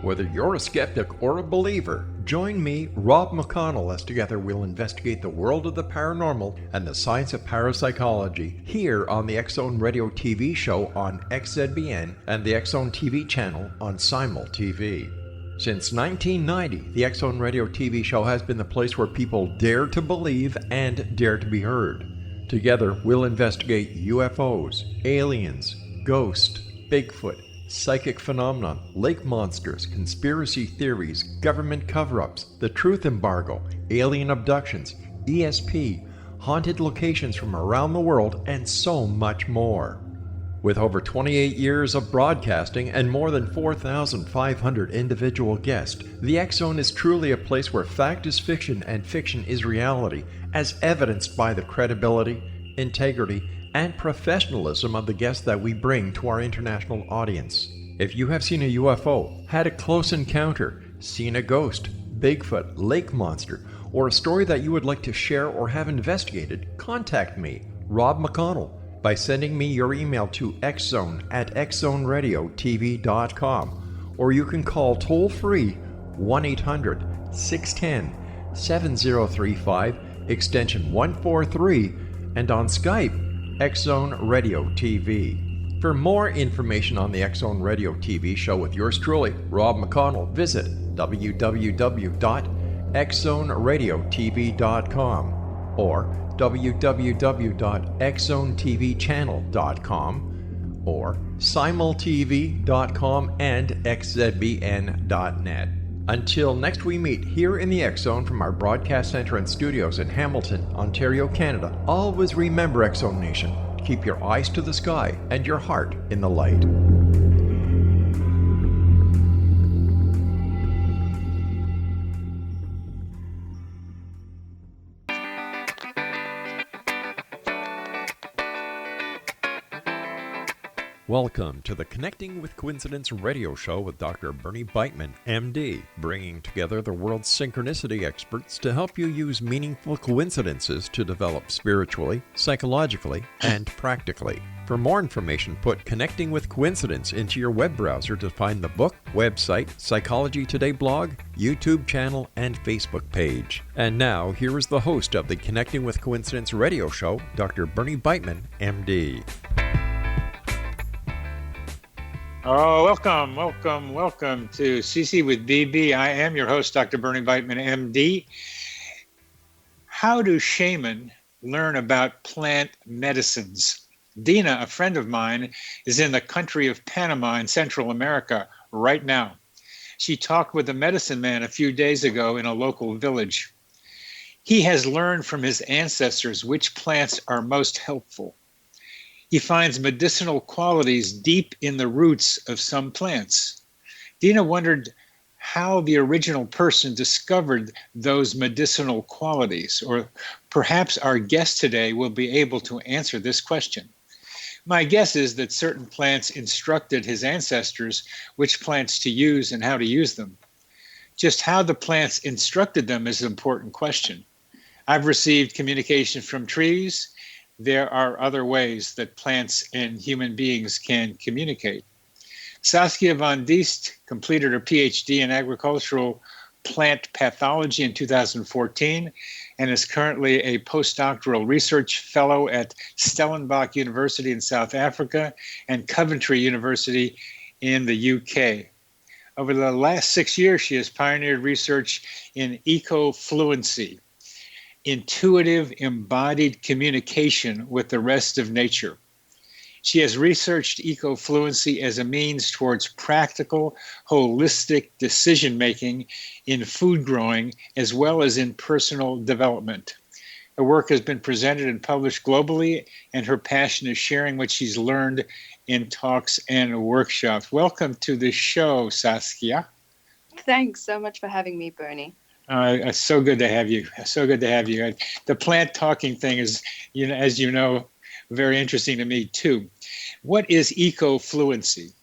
Whether you're a skeptic or a believer, join me, Rob McConnell, as together we'll investigate the world of the paranormal and the science of parapsychology here on the X-Zone Radio TV show on XZBN and the X-Zone TV channel on Simul TV. Since 1990, the X-Zone Radio TV show has been the place where people dare to believe and dare to be heard. Together, we'll investigate UFOs, aliens, ghosts, Bigfoot, psychic phenomenon, lake monsters, conspiracy theories, government cover-ups, the truth embargo, alien abductions, ESP, haunted locations from around the world, and so much more. With over 28 years of broadcasting and more than 4,500 individual guests, the X-Zone is truly a place where fact is fiction and fiction is reality, as evidenced by the credibility, integrity, and professionalism of the guests that we bring to our international audience. If you have seen a UFO, had a close encounter, seen a ghost, Bigfoot, lake monster, or a story that you would like to share or have investigated, contact me, Rob McConnell, by sending me your email to xzone@xzoneradiotv.com, or you can call toll-free 1-800-610-7035, extension 143, and on Skype, X-Zone Radio TV. For more information on the X-Zone Radio TV show with yours truly, Rob McConnell, visit www.xzoneradiotv.com or www.xzonetvchannel.com or simultv.com and xzbn.net. Until next we meet here in the X-Zone from our broadcast center and studios in Hamilton, Ontario, Canada, always remember, X-Zone Nation, keep your eyes to the sky and your heart in the light. Welcome to the Connecting with Coincidence radio show with Dr. Bernie Beitman, MD, bringing together the world's synchronicity experts to help you use meaningful coincidences to develop spiritually, psychologically, and practically. For more information, put Connecting with Coincidence into your web browser to find the book, website, Psychology Today blog, YouTube channel, and Facebook page. And now, here is the host of the Connecting with Coincidence radio show, Dr. Bernie Beitman, MD. Oh, welcome to CC with BB. I am your host, Dr. Bernie Beitman, MD. How do shaman learn about plant medicines? Dina, a friend of mine, is in the country of Panama in Central America right now. She talked with a medicine man a few days ago in a local village. He has learned from his ancestors which plants are most helpful. He finds medicinal qualities deep in the roots of some plants. Dina wondered how the original person discovered those medicinal qualities, or perhaps our guest today will be able to answer this question. My guess is that certain plants instructed his ancestors which plants to use and how to use them. Just how the plants instructed them is an important question. I've received communication from trees. There are other ways that plants and human beings can communicate. Saskia von Diest completed her PhD in agricultural plant pathology in 2014 and is currently a postdoctoral research fellow at Stellenbosch University in South Africa and Coventry University in the UK. Over the last 6 years, she has pioneered research in Ecofluency, intuitive embodied communication with the rest of nature. She has researched Ecofluency as a means towards practical, holistic decision-making in food growing as well as in personal development. Her work has been presented and published globally, and her passion is sharing what she's learned in talks and workshops. Welcome to the show, Saskia. Thanks so much for having me, Bernie. It's so good to have you. So good to have you. The plant talking thing is, as you know, very interesting to me too. What is Ecofluency?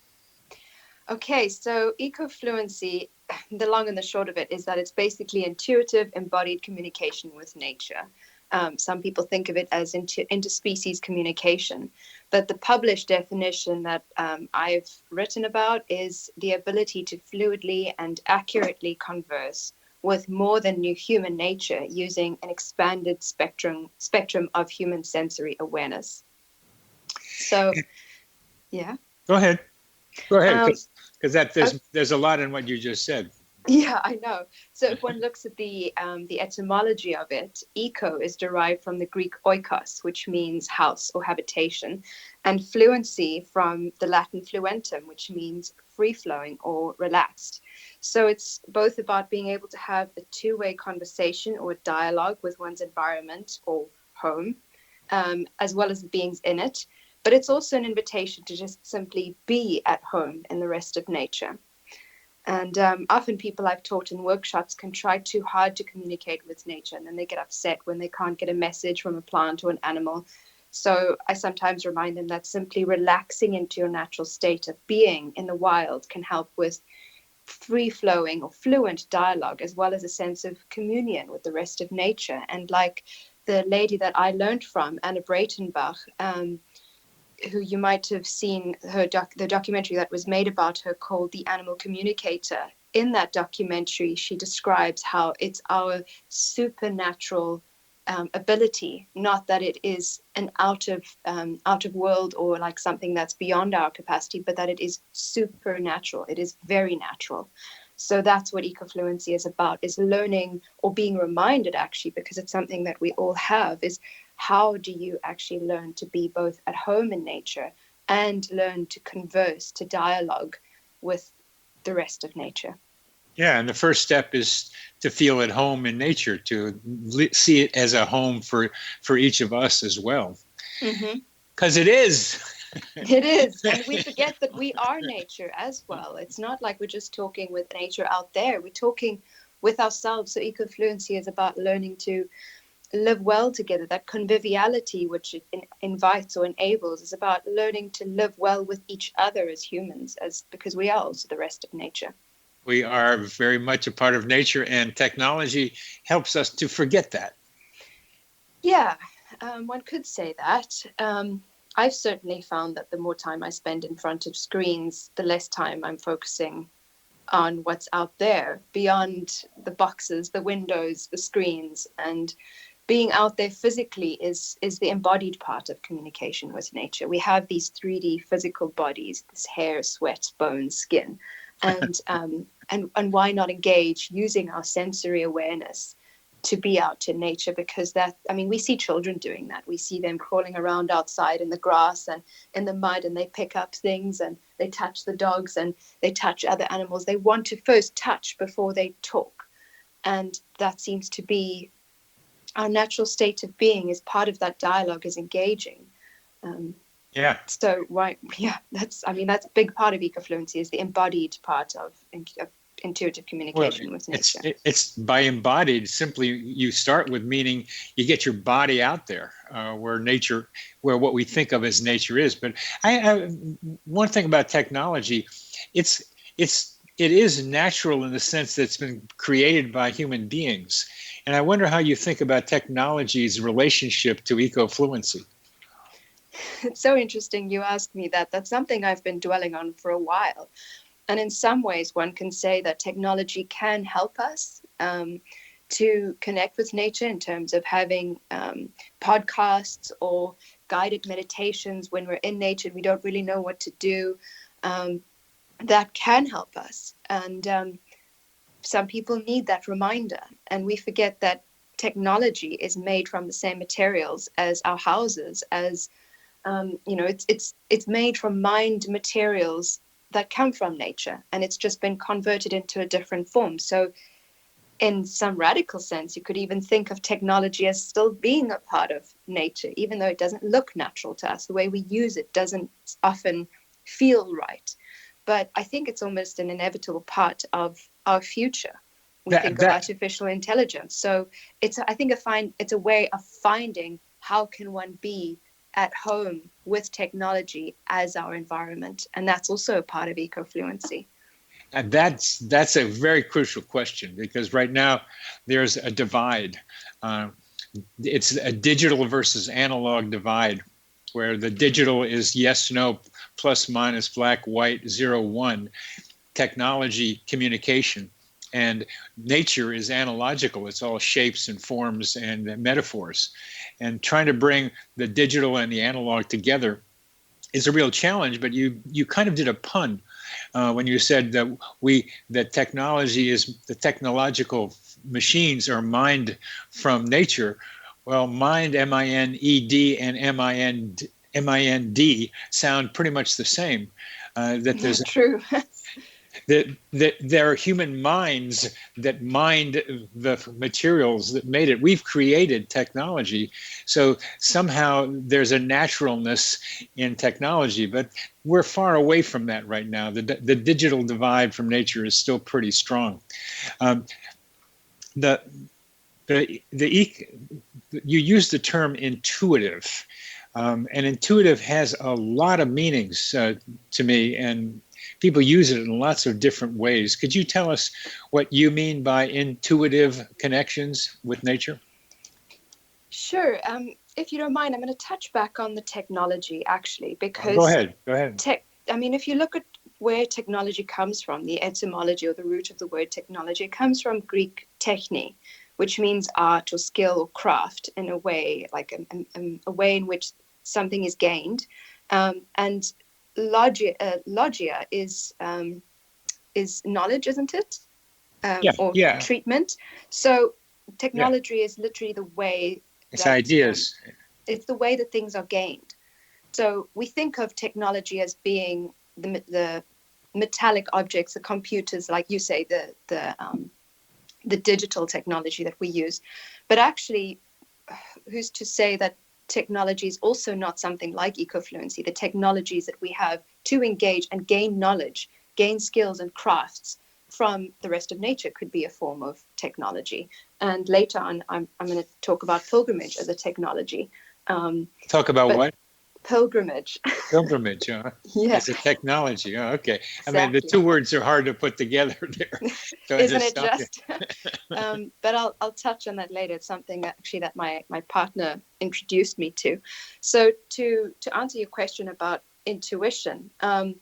Okay, so Ecofluency, the long and the short of it is that it's basically intuitive embodied communication with nature. Some people think of it as interspecies communication. But the published definition that I've written about is the ability to fluidly and accurately converse with more than new human nature using an expanded spectrum of human sensory awareness. So, yeah. Go ahead, because Um, there's a lot in what you just said. Yeah, I know. So if one looks at the etymology of it, eco is derived from the Greek oikos, which means house or habitation, and fluency from the Latin fluentum, which means free-flowing or relaxed. So it's both about being able to have a two-way conversation or dialogue with one's environment or home, as well as the beings in it. But it's also an invitation to just simply be at home in the rest of nature. And often people I've taught in workshops can try too hard to communicate with nature, and then they get upset when they can't get a message from a plant or an animal. So I sometimes remind them that simply relaxing into your natural state of being in the wild can help with free-flowing or fluent dialogue, as well as a sense of communion with the rest of nature. And like the lady that I learned from, Anna Breitenbach, who you might have seen the documentary that was made about her called The Animal Communicator. In that documentary, she describes how it's our supernatural ability, not that it is an out of world or like something that's beyond our capacity, but that it is supernatural. It is very natural. So that's what ecofluency is about, is learning or being reminded, actually, because it's something that we all have, is how do you actually learn to be both at home in nature and learn to converse, to dialogue with the rest of nature? Yeah, and the first step is to feel at home in nature, to see it as a home for each of us as well. Because it is. It is. And we forget that we are nature as well. It's not like we're just talking with nature out there. We're talking with ourselves. So ecofluency is about learning to live well together. That conviviality which it invites or enables is about learning to live well with each other as humans, because we are also the rest of nature. We are very much a part of nature, and technology helps us to forget that. Yeah, one could say that. I've certainly found that the more time I spend in front of screens, the less time I'm focusing on what's out there beyond the boxes, the windows, the screens. And being out there physically is the embodied part of communication with nature. We have these 3D physical bodies, this hair, sweat, bones, skin. And why not engage using our sensory awareness to be out in nature? Because we see children doing that. We see them crawling around outside in the grass and in the mud, and they pick up things and they touch the dogs and they touch other animals. They want to first touch before they talk. And that seems to be our natural state of being. Is part of that dialogue, is engaging. So that's a big part of ecofluency, is the embodied part of intuitive communication with nature. It's by embodied, simply you start with meaning you get your body out there where what we think of as nature is. But one thing about technology, it is natural in the sense that it's been created by human beings. And I wonder how you think about technology's relationship to ecofluency. It's so interesting you ask me that. That's something I've been dwelling on for a while. And in some ways, one can say that technology can help us to connect with nature in terms of having podcasts or guided meditations when we're in nature and we don't really know what to do. That can help us. And some people need that reminder. And we forget that technology is made from the same materials as our houses, as it's made from mined materials that come from nature, and it's just been converted into a different form. So in some radical sense, you could even think of technology as still being a part of nature, even though it doesn't look natural to us. The way we use it doesn't often feel right. But I think it's almost an inevitable part of our future. We think of artificial intelligence. So it's a way of finding how can one be at home with technology as our environment. And that's also a part of ecofluency. And that's a very crucial question, because right now there's a divide. it's a digital versus analog divide, where the digital is yes, no, plus, minus, black, white, 0, 1, technology, communication. And nature is analogical. It's all shapes and forms and metaphors. And trying to bring the digital and the analog together is a real challenge, but you kind of did a pun when you said that technology is, the technological machines are mined from nature. Well, mind, M-I-N-E-D, and M-I-N-D sound pretty much the same. There's true. that there are human minds that mined the materials that made it. We've created technology, so somehow there's a naturalness in technology, but we're far away from that right now. The digital divide from nature is still pretty strong. You use the term intuitive, and intuitive has a lot of meanings to me, and people use it in lots of different ways. Could you tell us what you mean by intuitive connections with nature? Sure. If you don't mind, I'm going to touch back on the technology, actually, because go ahead. If you look at where technology comes from, the etymology or the root of the word technology, it comes from Greek techne, which means art or skill or craft, in a way, like a way in which something is gained, and logia is knowledge, isn't it? Treatment. So technology is literally the way. It's ideas. It's the way that things are gained. So we think of technology as being the metallic objects, the computers, like you say, the digital technology that we use. But actually, who's to say that technology is also not something like Ecofluency? The technologies that we have to engage and gain knowledge, gain skills and crafts from the rest of nature could be a form of technology. And later on, I'm going to talk about pilgrimage as a technology. Talk about what? Pilgrimage. Pilgrimage, yeah. As a technology. Oh, okay. Exactly. I mean, the two words are hard to put together there. So isn't it just? But I'll touch on that later. It's something actually that my partner introduced me to. So to answer your question about intuition, there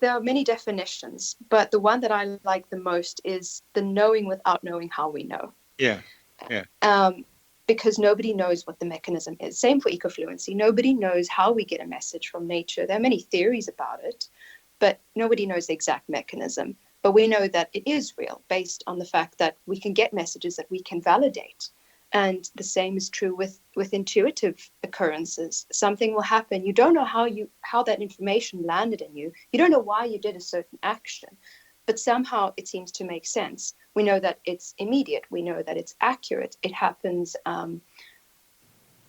are many definitions, but the one that I like the most is the knowing without knowing how we know. Yeah. Because nobody knows what the mechanism is. Same for Ecofluency. Nobody knows how we get a message from nature. There are many theories about it, but nobody knows the exact mechanism. But we know that it is real based on the fact that we can get messages that we can validate. And the same is true with intuitive occurrences. Something will happen. You don't know how that information landed in you. You don't know why you did a certain action, but somehow it seems to make sense. We know that it's immediate. We know that it's accurate. It happens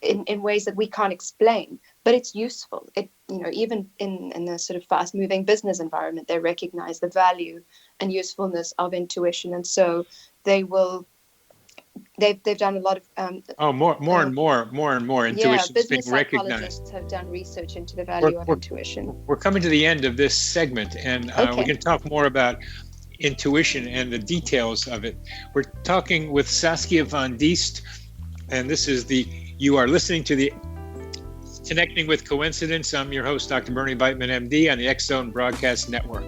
in ways that we can't explain, but it's useful. Even in the sort of fast-moving business environment, they recognize the value and usefulness of intuition, and so they've done a lot of more and more intuition is being business recognized. Psychologists have done research into the value of intuition. We're coming to the end of this segment, and we can talk more about intuition and the details of it. We're talking with Saskia von Diest, and you are listening to the Connecting with Coincidence. I'm your host, Dr. Bernie Beitman, MD, on the X-Zone Broadcast Network.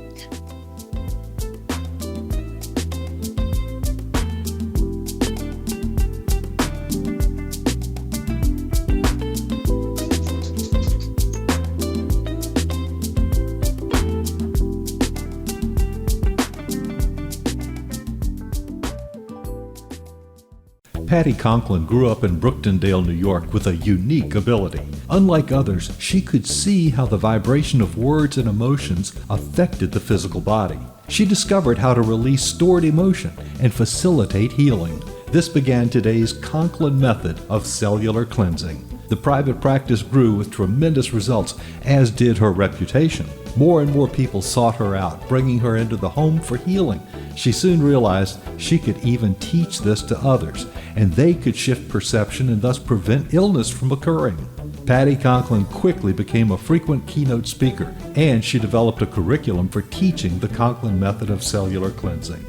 Patty Conklin grew up in Brooktondale, New York, with a unique ability. Unlike others, she could see how the vibration of words and emotions affected the physical body. She discovered how to release stored emotion and facilitate healing. This began today's Conklin method of cellular cleansing. The private practice grew with tremendous results, as did her reputation. More and more people sought her out, bringing her into the home for healing. She soon realized she could even teach this to others, and they could shift perception and thus prevent illness from occurring. Patty Conklin quickly became a frequent keynote speaker, and she developed a curriculum for teaching the Conklin method of cellular cleansing.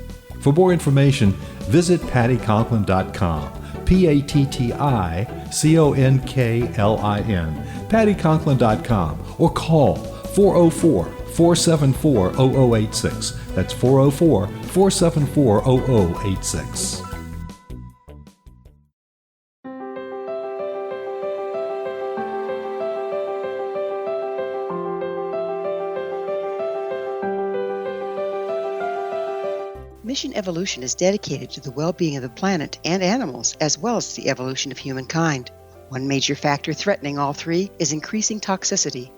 For more information, visit pattyconklin.com. PATTICONKLIN, pattyconklin.com, or call 404-474-0086. That's 404-474-0086. Mission Evolution is dedicated to the well-being of the planet and animals, as well as the evolution of humankind. One major factor threatening all three is increasing toxicity.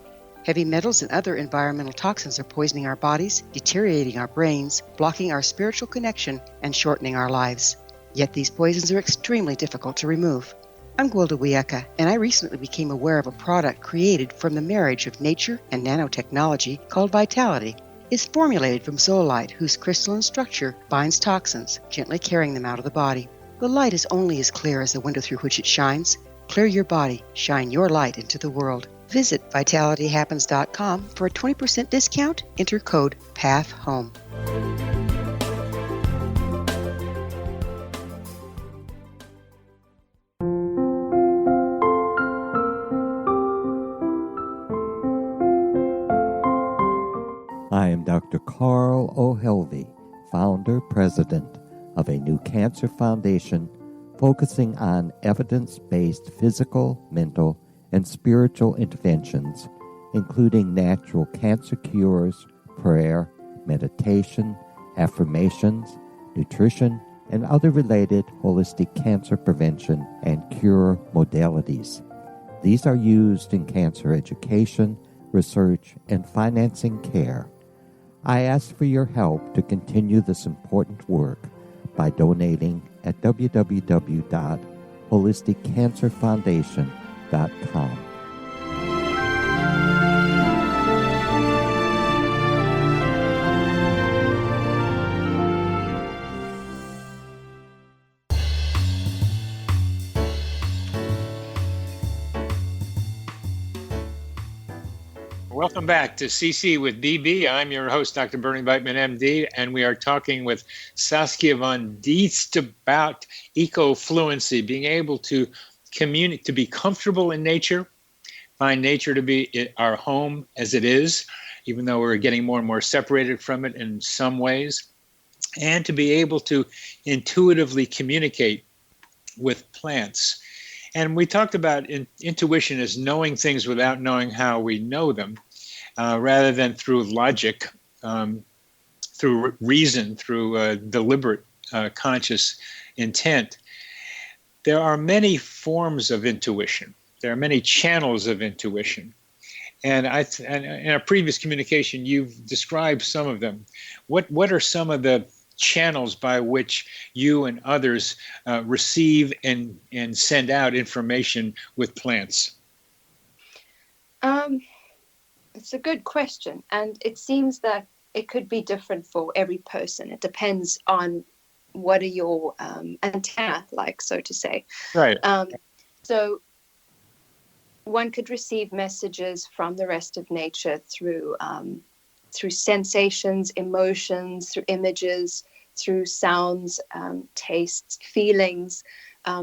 Heavy metals and other environmental toxins are poisoning our bodies, deteriorating our brains, blocking our spiritual connection, and shortening our lives. Yet these poisons are extremely difficult to remove. I'm Gwilda Wiyaka, and I recently became aware of a product created from the marriage of nature and nanotechnology called Vitality. It's formulated from zoolite, whose crystalline structure binds toxins, gently carrying them out of the body. The light is only as clear as the window through which it shines. Clear your body, shine your light into the world. Visit vitalityhappens.com for a 20% discount. Enter code PATHHOME. I am Dr. Carl O'Helvey, founder, president of a new cancer foundation focusing on evidence-based physical, mental, and spiritual interventions, including natural cancer cures, prayer, meditation, affirmations, nutrition, and other related holistic cancer prevention and cure modalities. These are used in cancer education, research, and financing care. I ask for your help to continue this important work by donating at www.holisticcancerfoundation.com. Welcome back to CC with BB. I'm your host, Dr. Bernie Beitman, MD, and we are talking with Saskia von Diest about ecofluency, being able to communicate, to be comfortable in nature, find nature to be our home as it is, even though we're getting more and more separated from it in some ways, and to be able to intuitively communicate with plants. And we talked about intuition as knowing things without knowing how we know them, rather than through logic, through reason, through deliberate conscious intent. There are many forms of intuition. There are many channels of intuition. And in a previous communication, you've described some of them. What are some of the channels by which you and others receive and send out information with plants? It's a good question, and it seems that it could be different for every person. It depends on what are your antenna like, so to say. Right. So one could receive messages from the rest of nature through sensations, emotions, through images, through sounds, tastes, feelings,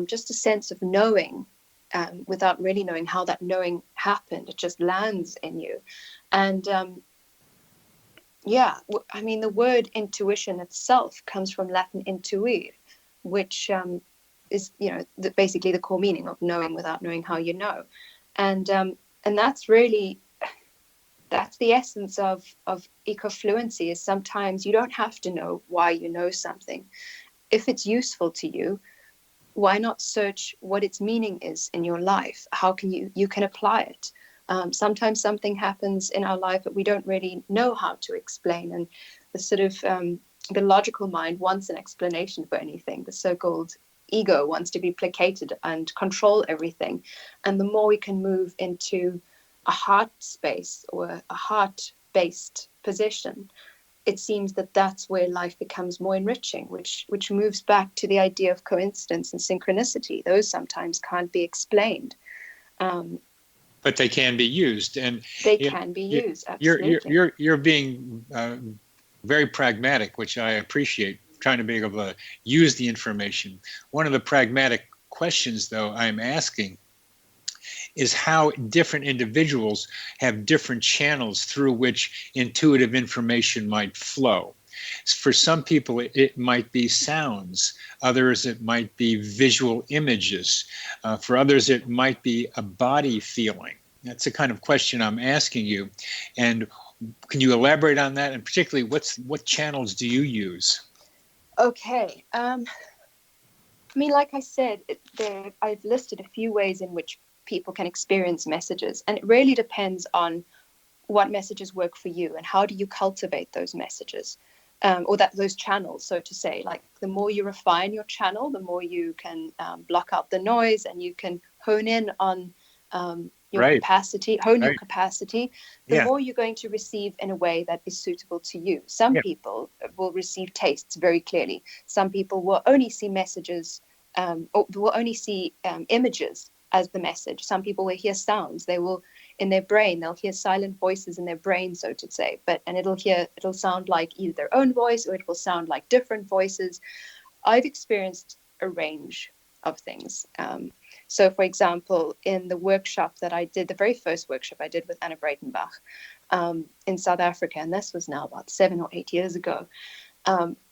just a sense of knowing, without really knowing how that knowing happened. It just lands in you. And I mean, the word intuition itself comes from Latin intuire, which is, basically the core meaning of knowing without knowing how you know. And that's really, that's the essence of ecofluency, is sometimes you don't have to know why you know something. If it's useful to you, why not search what its meaning is in your life? How can you can apply it? Sometimes something happens in our life that we don't really know how to explain, and the sort of the logical mind wants an explanation for anything. The so-called ego wants to be placated and control everything. And the more we can move into a heart space or a heart-based position, it seems that that's where life becomes more enriching, which moves back to the idea of coincidence and synchronicity. Those sometimes can't be explained. But they can be used, and they can be used. Absolutely. You're being very pragmatic, which I appreciate trying to be able to use the information. One of the pragmatic questions, though, I'm asking is how different individuals have different channels through which intuitive information might flow. For some people, it might be sounds. Others, it might be visual images. For others, it might be a body feeling. That's the kind of question I'm asking you. And can you elaborate on that? And particularly, what channels do you use? Okay. I mean, like I said, I've listed a few ways in which people can experience messages, and it really depends on what messages work for you and how do you cultivate those messages, or those channels, so to say. Like, the more you refine your channel, the more you can block out the noise, and you can hone in on your capacity, your capacity, the more you're going to receive in a way that is suitable to you. Some people will receive tastes very clearly. Some people will only see messages, or will only see images as the message. Some people will hear sounds. They will, in their brain, they'll hear silent voices in their brain, so to say. And it'll sound like either their own voice, or it will sound like different voices. I've experienced a range of things. So, for example, in the workshop that I did, the very first workshop I did with Anna Breitenbach in South Africa, and this was now about 7 or 8 years ago,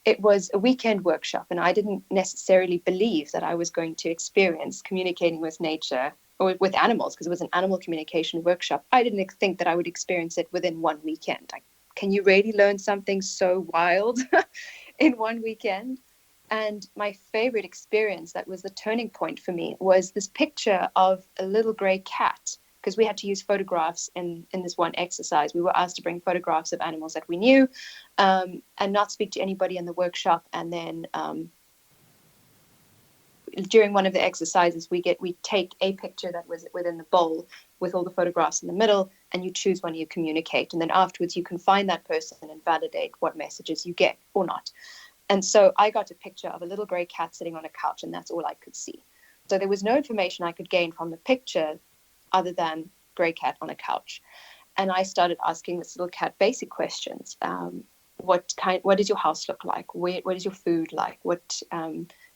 it was a weekend workshop, and I didn't necessarily believe that I was going to experience communicating with nature or with animals, because it was an animal communication workshop. I didn't think that I would experience it within one weekend. Like, can you really learn something so wild in one weekend? And my favorite experience, that was the turning point for me, was this picture of a little gray cat, because we had to use photographs in this one exercise. We were asked to bring photographs of animals that we knew, and not speak to anybody in the workshop. And then during one of the exercises, we take a picture that was within the bowl with all the photographs in the middle, and you choose one you communicate. And then afterwards, you can find that person and validate what messages you get or not. And so I got a picture of a little gray cat sitting on a couch, and that's all I could see. So there was no information I could gain from the picture other than gray cat on a couch. And I started asking this little cat basic questions. What does your house look like? What is your food like? What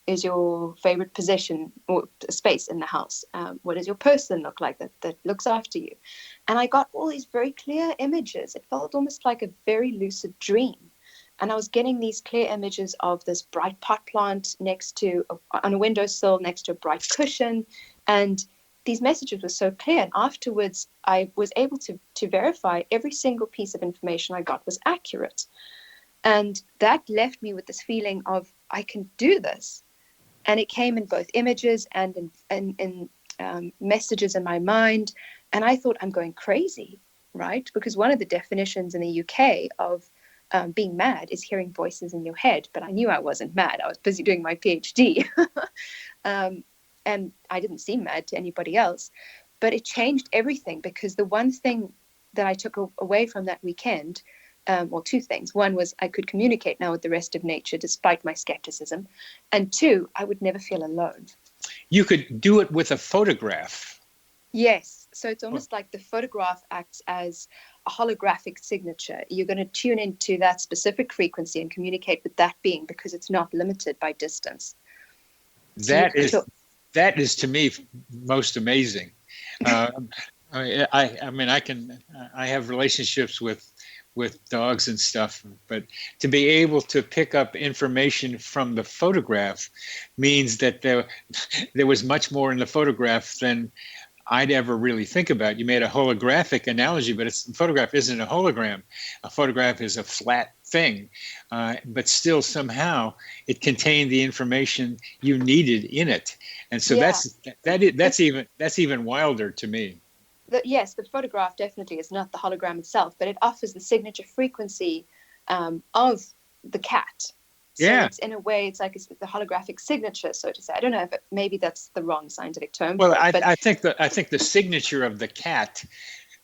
is your favorite position or space in the house? What does your person look like that looks after you? And I got all these very clear images. It felt almost like a very lucid dream. And I was getting these clear images of this bright pot plant on a windowsill next to a bright cushion. And these messages were so clear. And afterwards, I was able to verify every single piece of information I got was accurate. And that left me with this feeling of, I can do this. And it came in both images and in messages in my mind. And I thought, I'm going crazy, right? Because one of the definitions in the UK of being mad is hearing voices in your head. But I knew I wasn't mad. I was busy doing my PhD. And I didn't seem mad to anybody else. But it changed everything, because the one thing that I took away from that weekend, well, two things. One was I could communicate now with the rest of nature despite my skepticism. And two, I would never feel alone. You could do it with a photograph. Yes. So it's almost like the photograph acts as a holographic signature. You're going to tune into that specific frequency and communicate with that being, because it's not limited by distance. That is to me most amazing. I have relationships with dogs and stuff, but to be able to pick up information from the photograph means that there was much more in the photograph than I'd ever really think about. You made a holographic analogy, but a photograph isn't a hologram. A photograph is a flat thing, but still somehow it contained the information you needed in it. And so that's even wilder to me. Yes, the photograph definitely is not the hologram itself, but it offers the signature frequency of the cat. So it's, in a way, it's like the holographic signature, so to say. I don't know if maybe that's the wrong scientific term. Well, I think the signature of the cat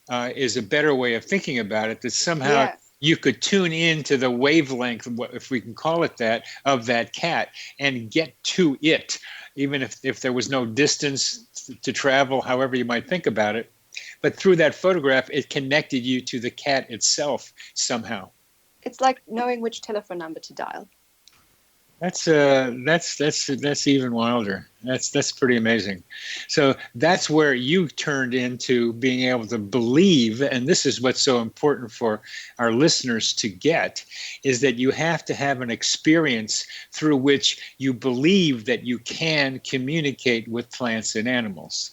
is a better way of thinking about it. That somehow you could tune into the wavelength, if we can call it that, of that cat and get to it, even if there was no distance to travel, however you might think about it. But through that photograph, it connected you to the cat itself somehow. It's like knowing which telephone number to dial. That's even wilder. That's pretty amazing. So that's where you turned into being able to believe, and this is what's so important for our listeners to get, is that you have to have an experience through which you believe that you can communicate with plants and animals.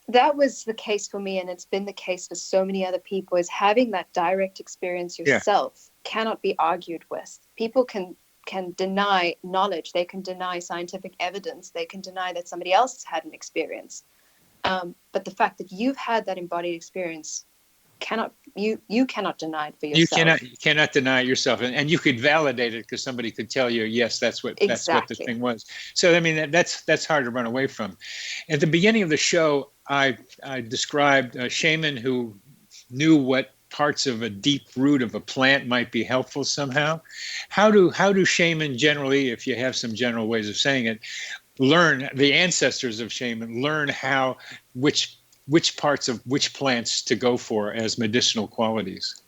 That was the case for me, and it's been the case for so many other people, is having that direct experience yourself cannot be argued with. People can deny knowledge, they can deny scientific evidence, they can deny that somebody else has had an experience. But the fact that you've had that embodied experience, you cannot deny it for yourself. You cannot deny it yourself, and you could validate it because somebody could tell you, yes, that's what the thing was. So I mean, that's hard to run away from. At the beginning of the show, I described a shaman who knew what parts of a deep root of a plant might be helpful somehow. How do shaman generally, if you have some general ways of saying it, learn, the ancestors of shaman learn how which parts of which plants to go for as medicinal qualities?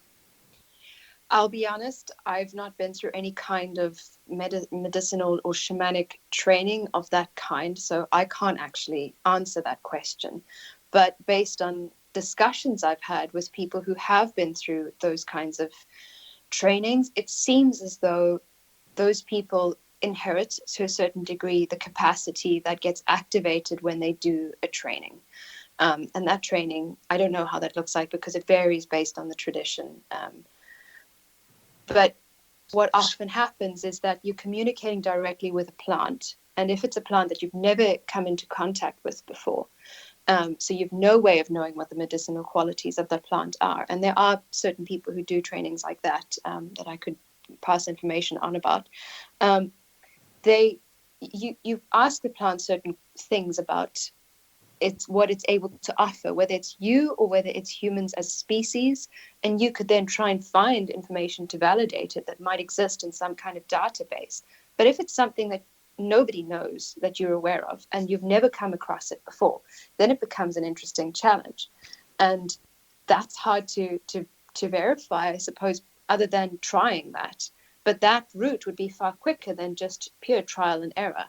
I'll be honest, I've not been through any kind of medicinal or shamanic training of that kind, so I can't actually answer that question. But based on discussions I've had with people who have been through those kinds of trainings, it seems as though those people inherit to a certain degree the capacity that gets activated when they do a training. And that training, I don't know how that looks like because it varies based on the tradition. But what often happens is that you're communicating directly with a plant. And if it's a plant that you've never come into contact with before, so you've no way of knowing what the medicinal qualities of that plant are. And there are certain people who do trainings like that, that I could pass information on about. You ask the plant certain things about what it's able to offer, whether it's you or whether it's humans as species, and you could then try and find information to validate it that might exist in some kind of database. But if it's something that nobody knows that you're aware of and you've never come across it before, then it becomes an interesting challenge. And that's hard to verify, I suppose, other than trying that. But that route would be far quicker than just pure trial and error.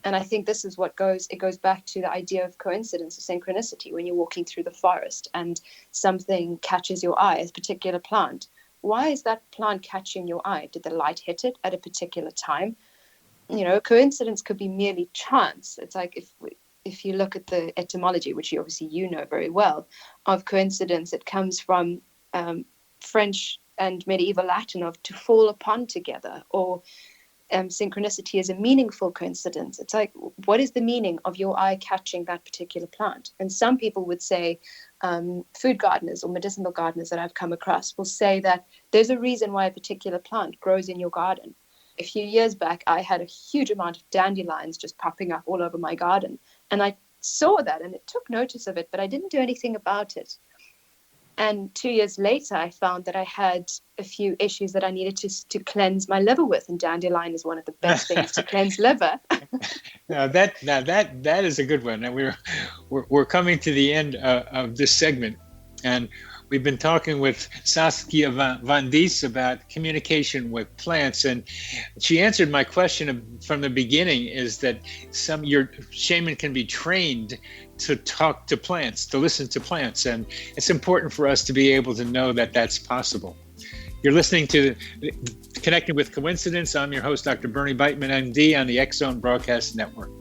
And I think this is what goes back to the idea of coincidence or synchronicity. When you're walking through the forest and something catches your eye, a particular plant, why is that plant catching your eye? Did the light hit it at a particular time? You know, coincidence could be merely chance. It's like if you look at the etymology, which you know very well, of coincidence, it comes from French and medieval Latin of to fall upon together, or synchronicity is a meaningful coincidence. It's like, what is the meaning of your eye catching that particular plant? And some people would say, food gardeners or medicinal gardeners that I've come across will say that there's a reason why a particular plant grows in your garden. A few years back, I had a huge amount of dandelions just popping up all over my garden. And I saw that and it took notice of it, but I didn't do anything about it. And 2 years later, I found that I had a few issues that I needed to cleanse my liver with, and dandelion is one of the best things to cleanse liver. Now that is a good one. And we're coming to the end of this segment, and we've been talking with Saskia von Diest about communication with plants, and she answered my question from the beginning: is that your shaman can be trained to talk to plants, to listen to plants, and it's important for us to be able to know that that's possible. You're listening to Connecting with Coincidence. I'm your host, Dr. Bernie Beitman, MD, on the X-Zone Broadcast Network.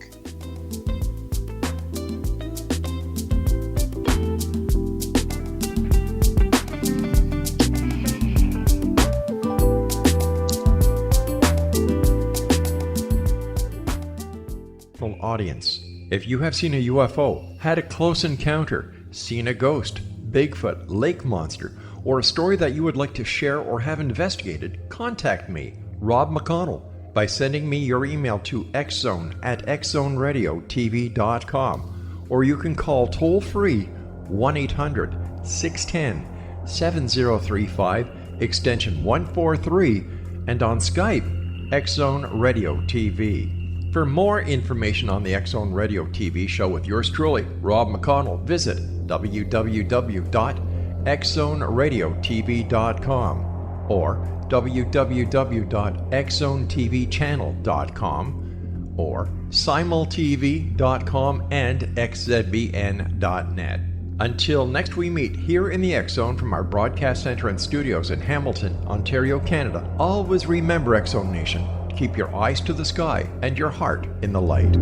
Audience. If you have seen a UFO, had a close encounter, seen a ghost, Bigfoot, lake monster, or a story that you would like to share or have investigated, contact me, Rob McConnell, by sending me your email to xzone@xzoneradiotv.com, or you can call toll-free 1-800-610-7035, extension 143, and on Skype, X-Zone Radio TV. For more information on the X-Zone Radio TV show with yours truly, Rob McConnell, visit www.xzoneradiotv.com. or www.exonetvchannel.com or simultv.com and xzbn.net. Until next we meet here in the X Zone from our broadcast center and studios in Hamilton, Ontario, Canada, always remember, X Zone Nation, keep your eyes to the sky and your heart in the light.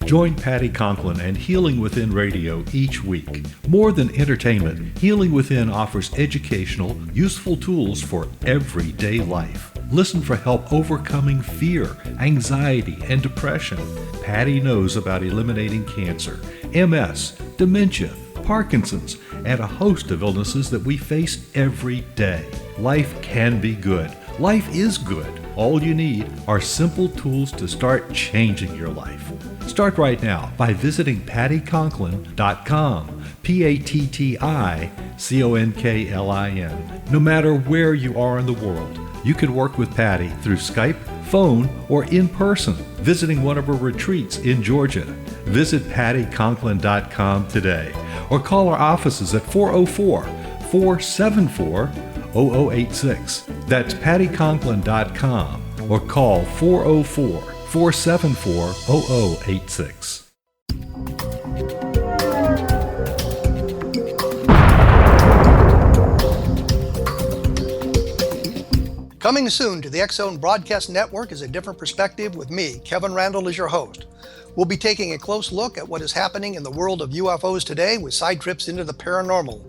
Join Patty Conklin and Healing Within Radio each week. More than entertainment, Healing Within offers educational, useful tools for everyday life. Listen for help overcoming fear, anxiety, and depression. Patty knows about eliminating cancer, MS, dementia, Parkinson's, and a host of illnesses that we face every day. Life can be good. Life is good. All you need are simple tools to start changing your life. Start right now by visiting pattyconklin.com, PATTICONKLIN. No matter where you are in the world, you can work with Patty through Skype, phone, or in person, visiting one of her retreats in Georgia. Visit pattyconklin.com today or call our offices at 404-474-0086. That's pattyconklin.com or call 404-474-0086. Coming soon to the X Zone Broadcast Network is A Different Perspective with me, Kevin Randall, as your host. We'll be taking a close look at what is happening in the world of UFOs today with side trips into the paranormal.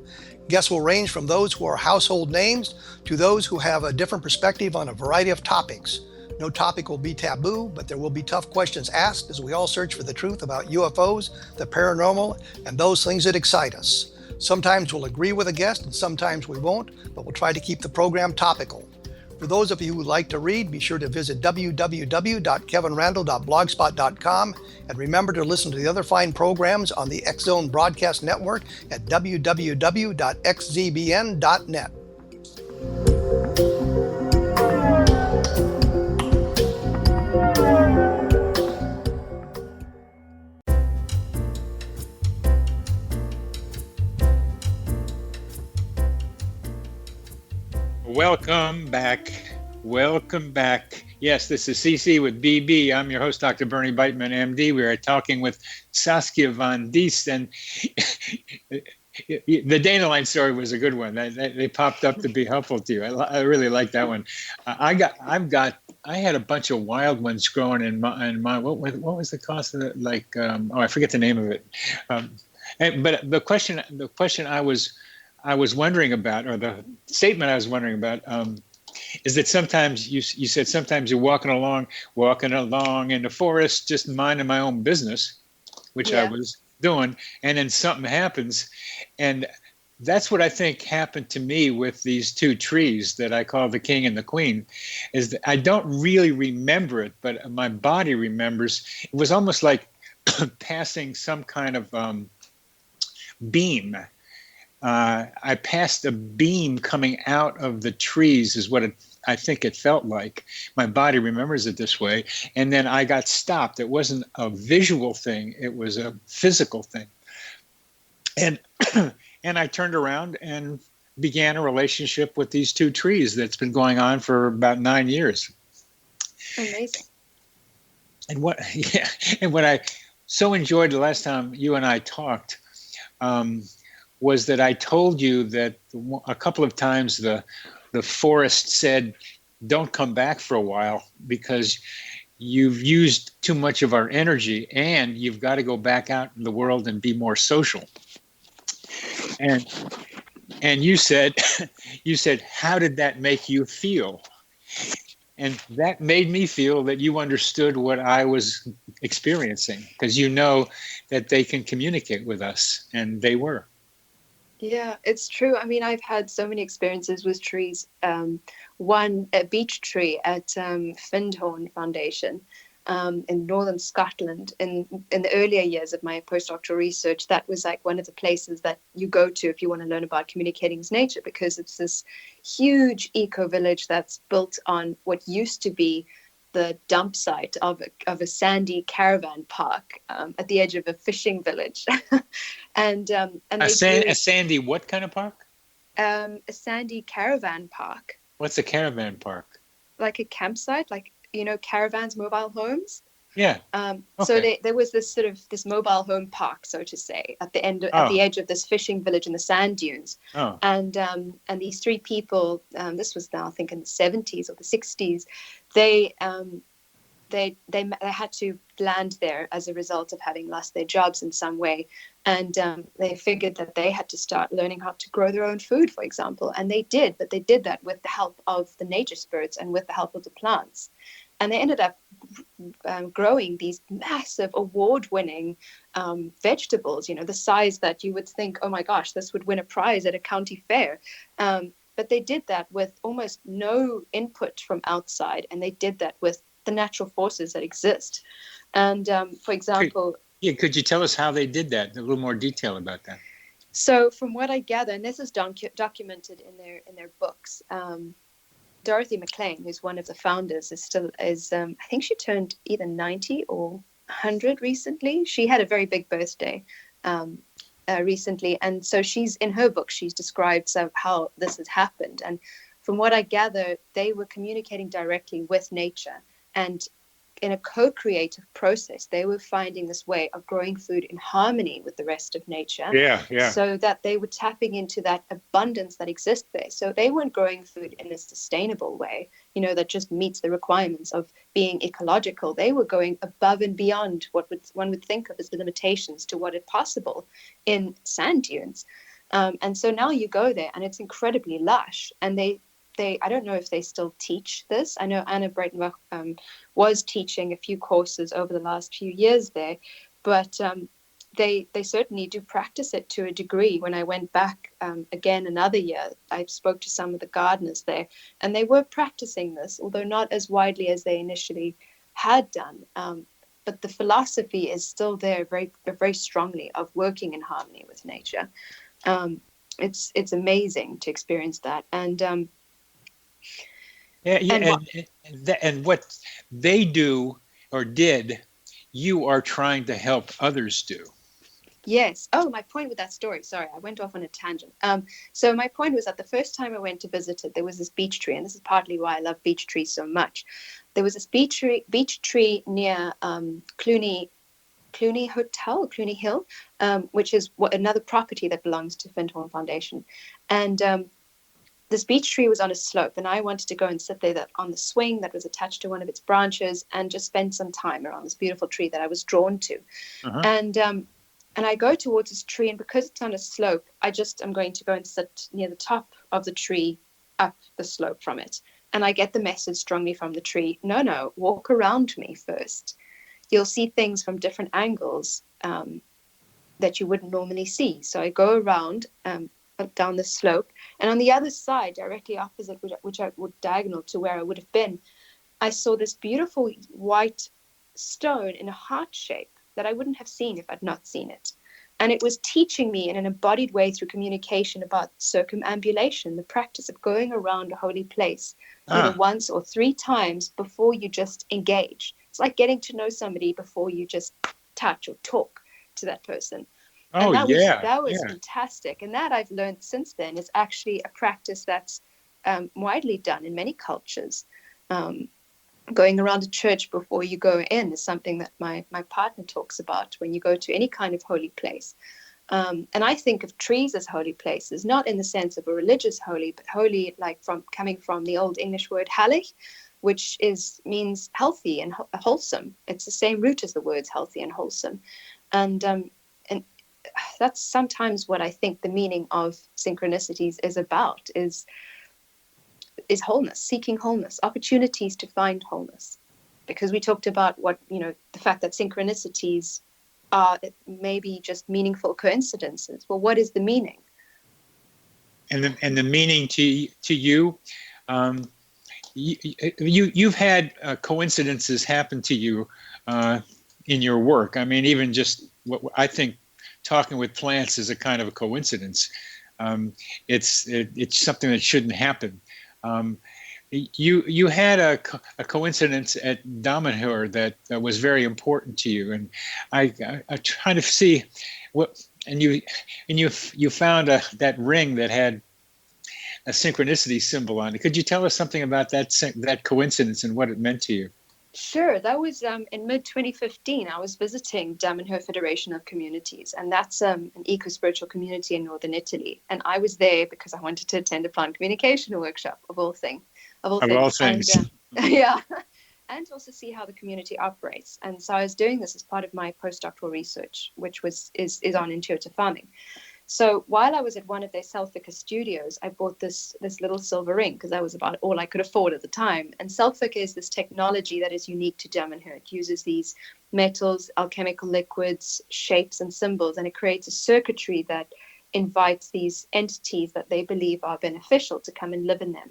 Guests will range from those who are household names to those who have a different perspective on a variety of topics. No topic will be taboo, but there will be tough questions asked as we all search for the truth about UFOs, the paranormal, and those things that excite us. Sometimes we'll agree with a guest and sometimes we won't, but we'll try to keep the program topical. For those of you who would like to read, be sure to visit www.kevinrandall.blogspot.com and remember to listen to the other fine programs on the X Zone Broadcast Network at www.xzbn.net. Welcome back. Welcome back. Yes, this is CC with BB. I'm your host, Dr. Bernie Beitman, MD. We are talking with Saskia von Diest, and the Dana story was a good one. They popped up to be helpful to you. I really like that one. I had a bunch of wild ones growing in my what was the cost of it? Like, I forget the name of it. But the question I was wondering about, or the statement I was wondering about, is that sometimes you said sometimes you're walking along in the forest, just minding my own business, which I was doing, and then something happens, and that's what I think happened to me with these two trees that I call the king and the queen. Is that I don't really remember it, but my body remembers. It was almost like passing some kind of beam. I passed a beam coming out of the trees is what I think it felt like. My body remembers it this way. And then I got stopped. It wasn't a visual thing. It was a physical thing. And and I turned around and began a relationship with these two trees that's been going on for about 9 years. Amazing. And what I so enjoyed the last time you and I talked, was that I told you that a couple of times the forest said, don't come back for a while because you've used too much of our energy and you've got to go back out in the world and be more social. And you said, how did that make you feel? And that made me feel that you understood what I was experiencing, because you know that they can communicate with us, and they were. Yeah, it's true. I mean, I've had so many experiences with trees. One, a beech tree at Findhorn Foundation in northern Scotland. In the earlier years of my postdoctoral research, that was like one of the places that you go to if you want to learn about communicating with nature, because it's this huge eco-village that's built on what used to be the dump site of a sandy caravan park at the edge of a fishing village, and a sandy what kind of park? A sandy caravan park. What's a caravan park? Like a campsite, like, caravans, mobile homes. Yeah. Okay. So there was this mobile home park, so to say, at the edge of this fishing village in the sand dunes. Oh. And these three people, this was now I think in the 70s or the 60s, they had to land there as a result of having lost their jobs in some way, and they figured that they had to start learning how to grow their own food, for example, and they did, but they did that with the help of the nature spirits and with the help of the plants. And they ended up growing these massive award-winning vegetables, the size that you would think, oh my gosh, this would win a prize at a county fair. But they did that with almost no input from outside, and they did that with the natural forces that exist. And for example... Could you tell us how they did that? A little more detail about that. So from what I gather, and this is documented in their books, Dorothy McLean, who's one of the founders, I think she turned either 90 or 100 recently. She had a very big birthday recently. And so in her book, she's described how this has happened. And from what I gather, they were communicating directly with nature. And in a co-creative process, they were finding this way of growing food in harmony with the rest of nature. Yeah. So that they were tapping into that abundance that exists there. So they weren't growing food in a sustainable way, that just meets the requirements of being ecological. They were going above and beyond what one would think of as the limitations to what is possible in sand dunes. And so now you go there and it's incredibly lush. And they I don't know if they still teach this. I know Anna Breitenbach was teaching a few courses over the last few years there, but they certainly do practice it to a degree. When I went back again another year, I spoke to some of the gardeners there, and they were practicing this, although not as widely as they initially had done. But the philosophy is still there very, very strongly of working in harmony with nature. It's amazing to experience that. And and what they do or did, you are trying to help others do. Yes. Oh, my point with that story. Sorry, I went off on a tangent. So my point was that the first time I went to visit it, there was this beech tree, and this is partly why I love beech trees so much. There was this beech tree near Cluny Hill, which is another property that belongs to Findhorn Foundation, and this beech tree was on a slope, and I wanted to go and sit there on the swing that was attached to one of its branches and just spend some time around this beautiful tree that I was drawn to. Uh-huh. And I go towards this tree, and because it's on a slope, I'm going to go and sit near the top of the tree, up the slope from it. And I get the message strongly from the tree, no, walk around me first. You'll see things from different angles that you wouldn't normally see. So I go around down the slope, and on the other side, directly opposite, which I would diagonal to where I would have been, I saw this beautiful white stone in a heart shape that I wouldn't have seen if I'd not seen it. And it was teaching me in an embodied way through communication about circumambulation, the practice of going around a holy place either once or 3 times before you just engage. It's like getting to know somebody before you just touch or talk to that person. Oh, that was fantastic. And that I've learned since then is actually a practice that's widely done in many cultures. Going around a church before you go in is something that my partner talks about when you go to any kind of holy place. And I think of trees as holy places, not in the sense of a religious holy, but holy like coming from the Old English word heilig, which means healthy and wholesome. It's the same root as the words healthy and wholesome. And that's sometimes what I think the meaning of synchronicities is about, is wholeness, seeking wholeness, opportunities to find wholeness. Because we talked about the fact that synchronicities are maybe just meaningful coincidences. Well, what is the meaning? And the meaning to you, you've had coincidences happen to you in your work. I mean, even just what I think talking with plants is a kind of a coincidence. It's something that shouldn't happen. you had a coincidence at Damanhur that was very important to you, and I trying to see what, and you found that ring that had a synchronicity symbol on it. Could you tell us something about that coincidence and what it meant to you? Sure. That was in mid-2015. I was visiting Damanhur Federation of Communities, and that's an eco-spiritual community in northern Italy. And I was there because I wanted to attend a plant communication workshop, of all things. And, yeah, and also see how the community operates. And so I was doing this as part of my postdoctoral research, which is on intuitive farming. So while I was at one of their Selfica studios, I bought this little silver ring because that was about all I could afford at the time. And Selfica is this technology that is unique to Damanhur. It uses these metals, alchemical liquids, shapes, and symbols, and it creates a circuitry that invites these entities that they believe are beneficial to come and live in them.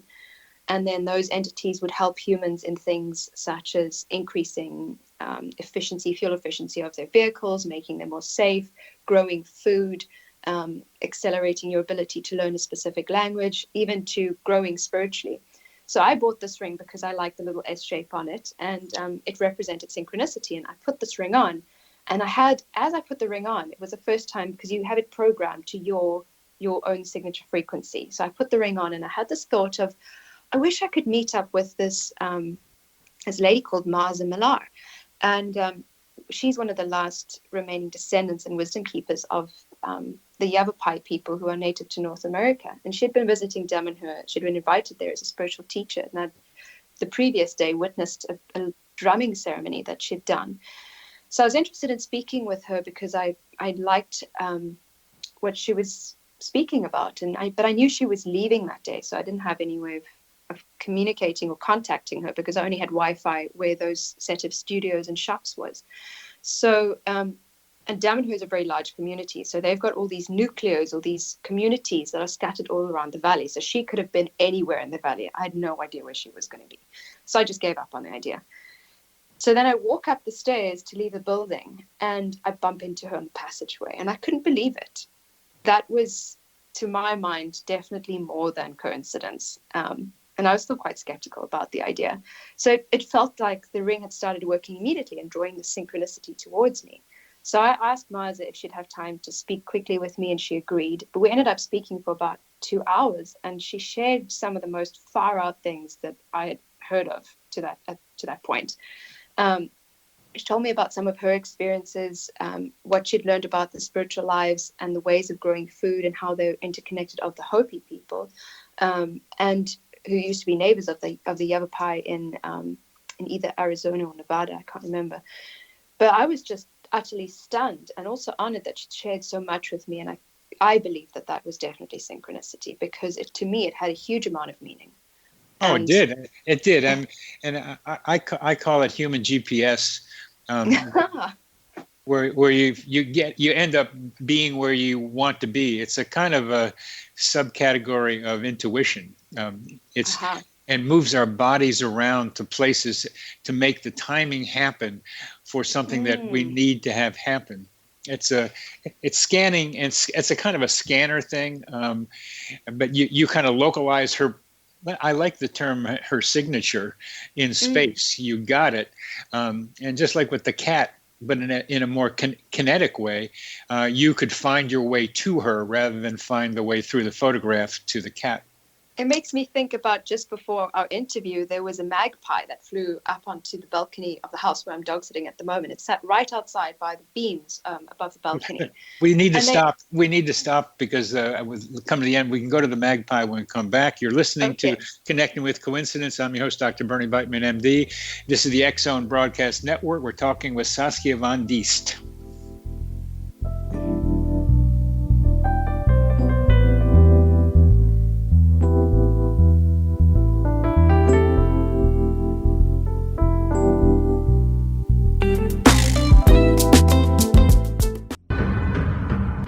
And then those entities would help humans in things such as increasing fuel efficiency of their vehicles, making them more safe, growing food, accelerating your ability to learn a specific language, even to growing spiritually. So I bought this ring because I like the little S shape on it, and it represented synchronicity. And I put this ring on, and as I put the ring on, it was the first time, because you have it programmed to your own signature frequency. So I put the ring on, and I had this thought of, I wish I could meet up with this lady called Marza Millar, and she's one of the last remaining descendants and wisdom keepers of the Yavapai people who are native to North America. And she'd been visiting Damanhur. She'd been invited there as a spiritual teacher. And I'd, the previous day, witnessed a drumming ceremony that she'd done. So I was interested in speaking with her because I liked what she was speaking about. But I knew she was leaving that day, so I didn't have any way of communicating or contacting her because I only had Wi-Fi where those set of studios and shops was. So, and Damanhur is a very large community. So they've got all these nucleos, all these communities that are scattered all around the valley. So she could have been anywhere in the valley. I had no idea where she was going to be. So I just gave up on the idea. So then I walk up the stairs to leave the building and I bump into her in the passageway and I couldn't believe it. That was, to my mind, definitely more than coincidence. And I was still quite skeptical about the idea. So it felt like the ring had started working immediately and drawing the synchronicity towards me. So I asked Marza if she'd have time to speak quickly with me, and she agreed. But we ended up speaking for about 2 hours, and she shared some of the most far-out things that I had heard of to that point. She told me about some of her experiences, what she'd learned about the spiritual lives and the ways of growing food and how they're interconnected of the Hopi people, and who used to be neighbors of the Yavapai in either Arizona or Nevada, I can't remember. But I was just utterly stunned and also honored that she shared so much with me. And I believe that was definitely synchronicity because to me, it had a huge amount of meaning. Oh, it did. It did. And I call it human GPS, where you end up being where you want to be. It's a kind of a subcategory of intuition. And moves our bodies around to places to make the timing happen for something that we need to have happen. It's scanning, and it's a kind of a scanner thing, but you kind of localize her. I like the term her signature in space. You got it, and just like with the cat, but in a more kinetic way, you could find your way to her rather than find the way through the photograph to the cat. It makes me think about just before our interview, there was a magpie that flew up onto the balcony of the house where I'm dog sitting at the moment. It sat right outside by the beams above the balcony. We need to stop. We need to stop because we'll come to the end. We can go to the magpie when we come back. You're listening to Connecting with Coincidence. I'm your host, Dr. Bernie Beitman, MD. This is the X-Zone Broadcast Network. We're talking with Saskia von Diest.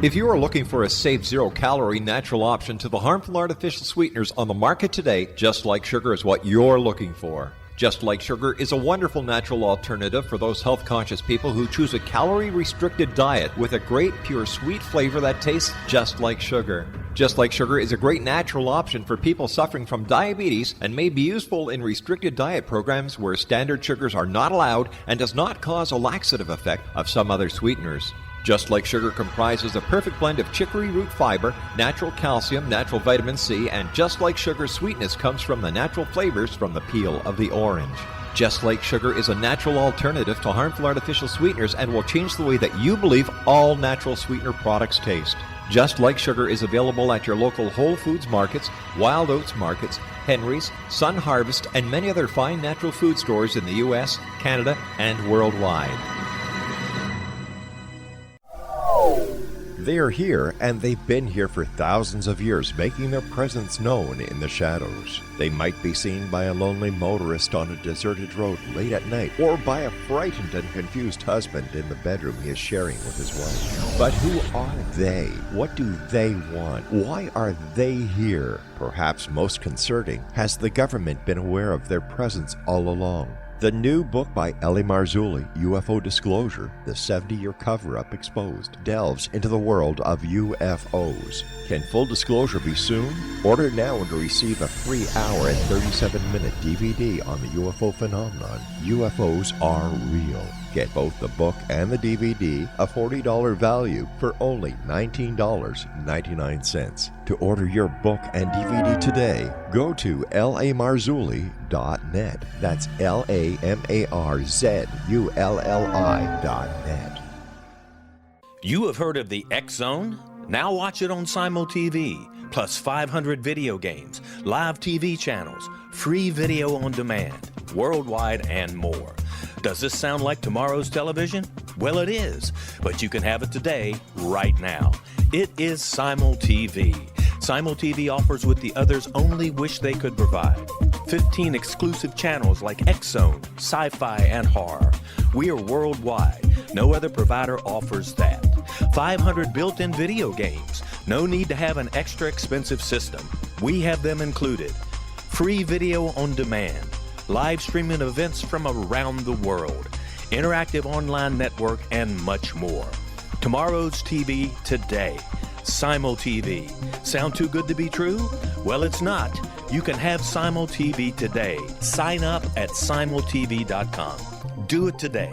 If you are looking for a safe, zero-calorie natural option to the harmful artificial sweeteners on the market today, Just Like Sugar is what you're looking for. Just Like Sugar is a wonderful natural alternative for those health-conscious people who choose a calorie-restricted diet with a great, pure, sweet flavor that tastes just like sugar. Just Like Sugar is a great natural option for people suffering from diabetes and may be useful in restricted diet programs where standard sugars are not allowed and does not cause a laxative effect of some other sweeteners. Just Like Sugar comprises a perfect blend of chicory root fiber, natural calcium, natural vitamin C, and Just Like Sugar's sweetness comes from the natural flavors from the peel of the orange. Just Like Sugar is a natural alternative to harmful artificial sweeteners and will change the way that you believe all natural sweetener products taste. Just Like Sugar is available at your local Whole Foods markets, Wild Oats markets, Henry's, Sun Harvest, and many other fine natural food stores in the U.S., Canada, and worldwide. They are here, and they've been here for thousands of years, making their presence known in the shadows. They might be seen by a lonely motorist on a deserted road late at night, or by a frightened and confused husband in the bedroom he is sharing with his wife. But who are they? What do they want? Why are they here? Perhaps most concerning, has the government been aware of their presence all along? The new book by L.A. Marzulli, UFO Disclosure, the 70-year cover-up exposed, delves into the world of UFOs. Can full disclosure be soon? Order now and receive a free hour and 37-minute DVD on the UFO phenomenon. UFOs are real. Get both the book and the DVD, a $40 value, for only $19.99. To order your book and DVD today, go to lamarzulli.net. That's LAMARZULLI.net. You have heard of the X Zone? Now watch it on Simul TV, plus 500 video games, live TV channels, free video on demand, worldwide, and more. Does this sound like tomorrow's television? Well, it is, but you can have it today, right now. It is Simul TV. Simul TV offers what the others only wish they could provide. 15 exclusive channels like X Zone, sci-fi, and horror. We are worldwide. No other provider offers that. 500 built-in video games. No need to have an extra expensive system. We have them included. Free video on demand. Live streaming events from around the world, interactive online network, and much more. Tomorrow's TV today. Simul TV. Sound too good to be true? Well, it's not. You can have Simul TV today. Sign up at simultv.com. Do it today.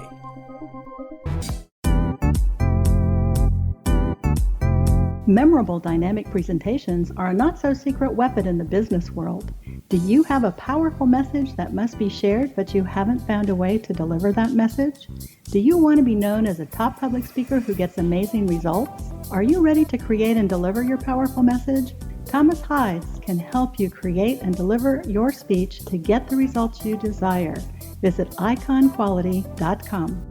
Memorable dynamic presentations are a not-so-secret weapon in the business world. Do you have a powerful message that must be shared, but you haven't found a way to deliver that message? Do you want to be known as a top public speaker who gets amazing results? Are you ready to create and deliver your powerful message? Thomas Hides can help you create and deliver your speech to get the results you desire. Visit iconquality.com.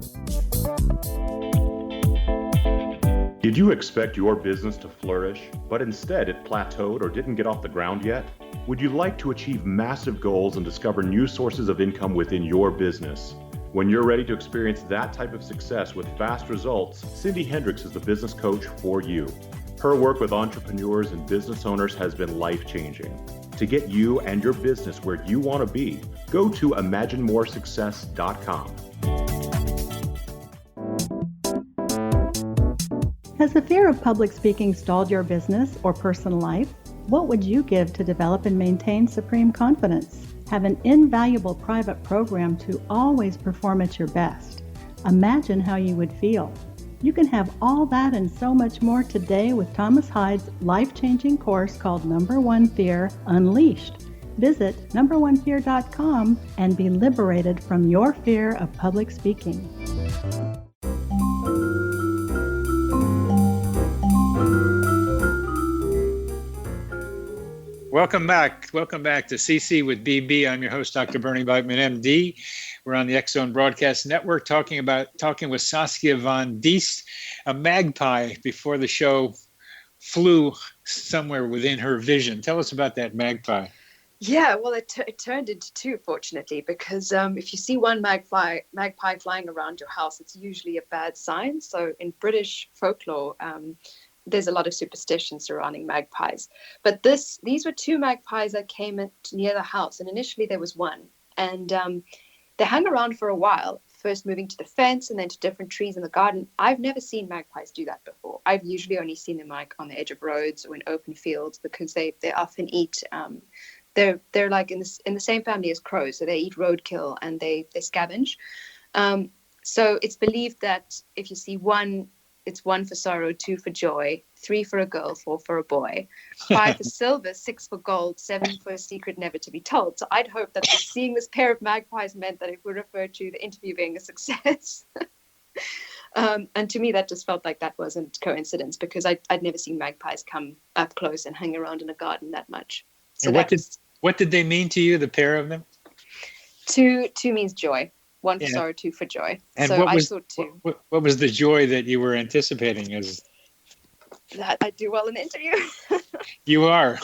Did you expect your business to flourish, but instead it plateaued or didn't get off the ground yet? Would you like to achieve massive goals and discover new sources of income within your business? When you're ready to experience that type of success with fast results, Cindy Hendricks is the business coach for you. Her work with entrepreneurs and business owners has been life-changing. To get you and your business where you want to be, go to imaginemoresuccess.com. Has the fear of public speaking stalled your business or personal life? What would you give to develop and maintain supreme confidence? Have an invaluable private program to always perform at your best. Imagine how you would feel. You can have all that and so much more today with Thomas Hides' life-changing course called Number One Fear Unleashed. Visit numberonefear.com and be liberated from your fear of public speaking. Welcome back. Welcome back to CC with BB. I'm your host, Dr. Bernie Beitman, MD. We're on the X Zone Broadcast Network talking with Saskia von Diest, a magpie before the show flew somewhere within her vision. Tell us about that magpie. Yeah, well, it turned into two, fortunately, because if you see one magpie flying around your house, it's usually a bad sign. So in British folklore, there's a lot of superstition surrounding magpies. But these were two magpies that came near the house. And initially there was one. And they hung around for a while, first moving to the fence and then to different trees in the garden. I've never seen magpies do that before. I've usually only seen them like on the edge of roads or in open fields, because they often eat. They're like in the same family as crows, so they eat roadkill and they scavenge. So it's believed that if you see one, it's 1 for sorrow, 2 for joy, 3 for a girl, 4 for a boy, 5 for silver, 6 for gold, 7 for a secret never to be told. So I'd hope that seeing this pair of magpies meant that it would refer to the interview being a success. And to me, that just felt like that wasn't coincidence, because I'd never seen magpies come up close and hang around in a garden that much. So what did they mean to you, the pair of them? 2 means joy. 1 for sorrow, 2 for joy. And so I thought 2. What was the joy that you were anticipating? As that I do well in the interview. You are.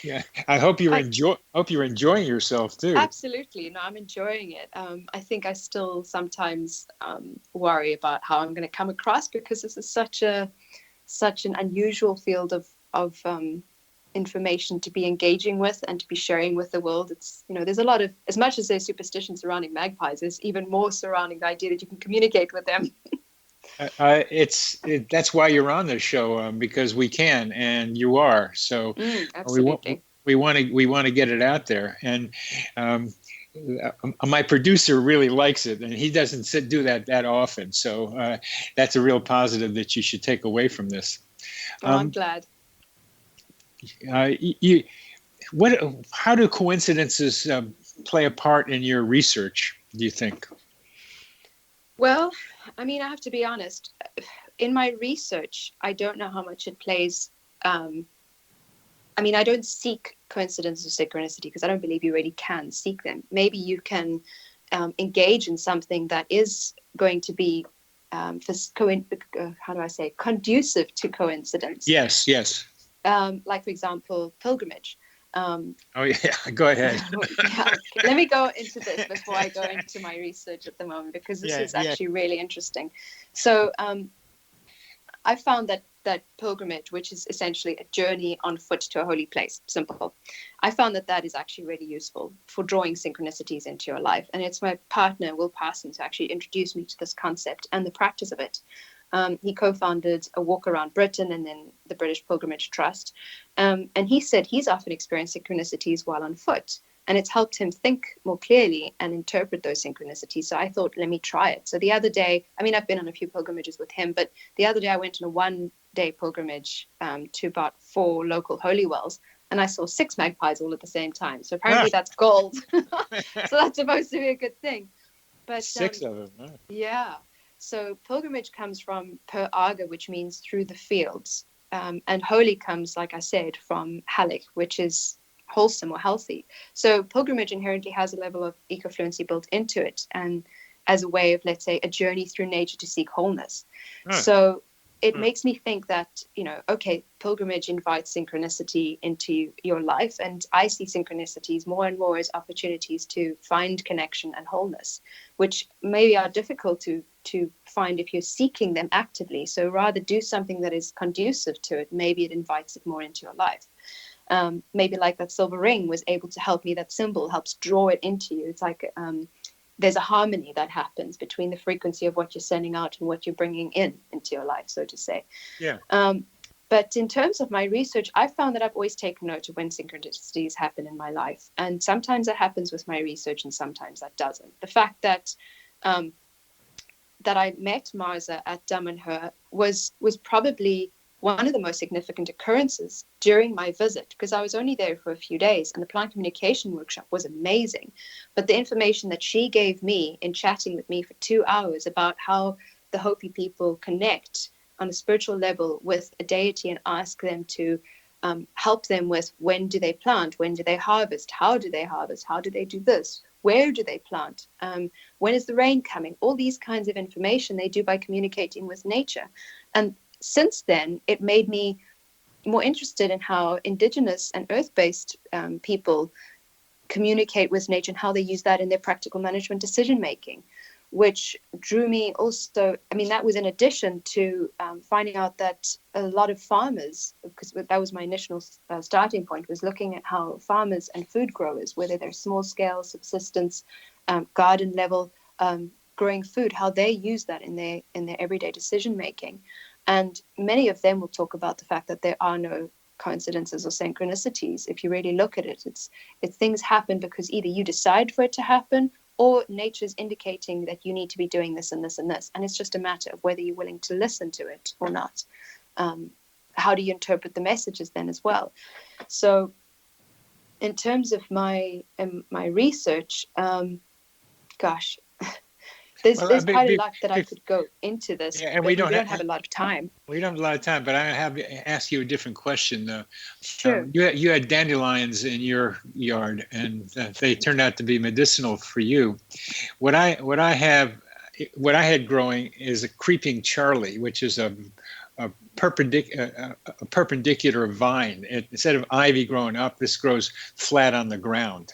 Yeah. I hope you're enjoying yourself too. Absolutely. No, I'm enjoying it. I think I still sometimes worry about how I'm going to come across, because this is such an unusual field of information to be engaging with and to be sharing with the world. It's, there's a lot of, as much as there's superstition surrounding magpies, there's even more surrounding the idea that you can communicate with them. That's why you're on this show, because we can, and you are. So absolutely. we want to get it out there, and my producer really likes it, and he doesn't do that often. So that's a real positive that you should take away from this. I'm glad. How do coincidences play a part in your research, do you think? Well, I mean, I have to be honest. In my research, I don't know how much it plays. I don't seek coincidence or synchronicity, because I don't believe you really can seek them. Maybe you can engage in something that is going to be conducive to coincidence. Yes. Like, for example, pilgrimage. Oh yeah, go ahead. Let me go into this before I go into my research at the moment, because this is actually really interesting. So I found that pilgrimage, which is essentially a journey on foot to a holy place, simple, I found that is actually really useful for drawing synchronicities into your life. And it's my partner, Will Parsons, who actually introduced me to this concept and the practice of it. He co-founded A Walk Around Britain and then the British Pilgrimage Trust. And he said he's often experienced synchronicities while on foot, and it's helped him think more clearly and interpret those synchronicities. So I thought, let me try it. So the other day, I've been on a few pilgrimages with him, but the other day I went on a 1-day pilgrimage to about 4 local holy wells, and I saw 6 magpies all at the same time. So apparently that's gold. So that's supposed to be a good thing. But 6 of them. Huh? Yeah. So pilgrimage comes from per aga, which means through the fields. And holy comes, like I said, from halik, which is wholesome or healthy. So pilgrimage inherently has a level of ecofluency built into it, and as a way of, let's say, a journey through nature to seek wholeness. So it makes me think that, pilgrimage invites synchronicity into your life. And I see synchronicities more and more as opportunities to find connection and wholeness, which maybe are difficult to find if you're seeking them actively. So rather do something that is conducive to it. Maybe it invites it more into your life. Maybe like that silver ring was able to help me. That symbol helps draw it into you. It's like there's a harmony that happens between the frequency of what you're sending out and what you're bringing into your life, so to say. Yeah. But in terms of my research, I found that I've always taken note of when synchronicities happen in my life. And sometimes that happens with my research and sometimes that doesn't. The fact that I met Marza at Damanhur was probably one of the most significant occurrences during my visit, because I was only there for a few days, and the plant communication workshop was amazing. But the information that she gave me in chatting with me for 2 hours about how the Hopi people connect on a spiritual level with a deity and ask them to help them with when do they plant, when do they harvest, how do they do this, where do they plant, when is the rain coming, all these kinds of information they do by communicating with nature. And since then, it made me more interested in how indigenous and earth-based people communicate with nature and how they use that in their practical management decision-making. which drew me also. I mean, that was in addition to finding out that a lot of farmers, because that was my initial starting point, was looking at how farmers and food growers, whether they're small scale, subsistence, garden level, growing food, how they use that in their everyday decision making. And many of them will talk about the fact that there are no coincidences or synchronicities. If you really look at it, it's things happen because either you decide for it to happen, or nature's indicating that you need to be doing this and this and this. And it's just a matter of whether you're willing to listen to it or not. How do you interpret the messages then as well? So in terms of my research, gosh, there's quite a lot that I could go into this, and but we don't have a lot of time. We don't have a lot of time, but I have to ask you a different question, though. Sure. You had dandelions in your yard, and they turned out to be medicinal for you. What I had growing is a creeping Charlie, which is a perpendicular vine. Instead of ivy growing up, this grows flat on the ground.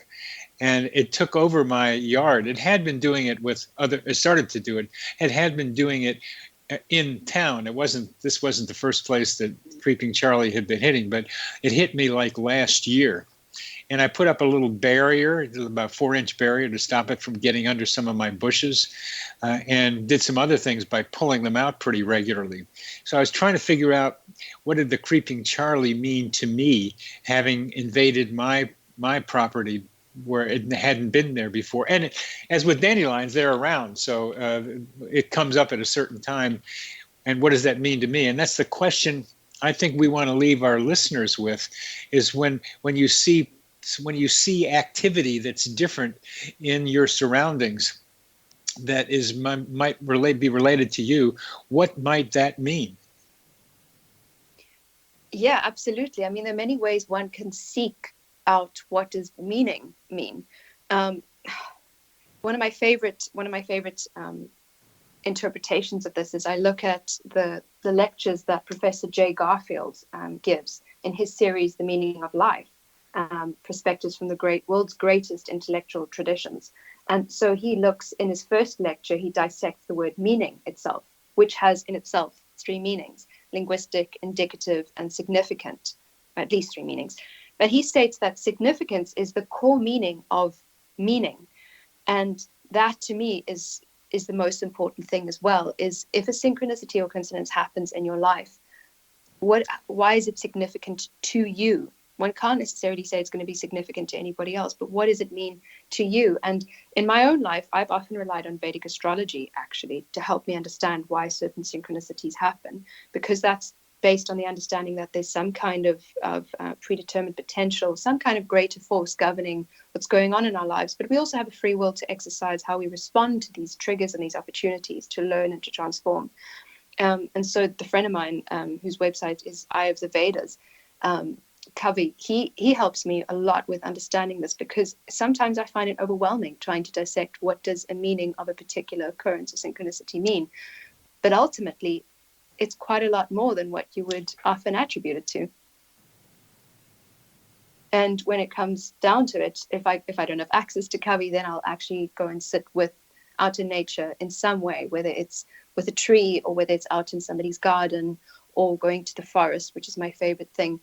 And it took over my yard. It had been doing it with it started to do it. It had been doing it in town. This wasn't the first place that Creeping Charlie had been hitting, but it hit me like last year. And I put up a little barrier, about 4-inch barrier, to stop it from getting under some of my bushes, and did some other things by pulling them out pretty regularly. So I was trying to figure out, what did the Creeping Charlie mean to me, having invaded my property where it hadn't been there before. And as with dandelions, they're around. So it comes up at a certain time. And what does that mean to me? And that's the question I think we want to leave our listeners with, is when you see activity that's different in your surroundings, that might be related to you, what might that mean? Yeah, absolutely. I mean, there are many ways one can seek out what does meaning mean. One of my favorite interpretations of this is I look at the lectures that Professor Jay Garfield gives in his series, The Meaning of Life, Perspectives from the World's Greatest Intellectual Traditions. And so he looks, in his first lecture, he dissects the word meaning itself, which has in itself 3 meanings: linguistic, indicative, and significant, at least 3 meanings. But he states that significance is the core meaning of meaning. And that, to me, is the most important thing as well, is if a synchronicity or coincidence happens in your life, why is it significant to you? One can't necessarily say it's going to be significant to anybody else, but what does it mean to you? And in my own life, I've often relied on Vedic astrology, actually, to help me understand why certain synchronicities happen, because that's based on the understanding that there's some kind of predetermined potential, some kind of greater force governing what's going on in our lives. But we also have a free will to exercise how we respond to these triggers and these opportunities to learn and to transform. And so the friend of mine, whose website is Eye of the Vedas, Kavi, he helps me a lot with understanding this, because sometimes I find it overwhelming trying to dissect what does a meaning of a particular occurrence or synchronicity mean. But ultimately, it's quite a lot more than what you would often attribute it to. And when it comes down to it, if I don't have access to Kavi, then I'll actually go and sit out in nature in some way, whether it's with a tree or whether it's out in somebody's garden or going to the forest, which is my favorite thing.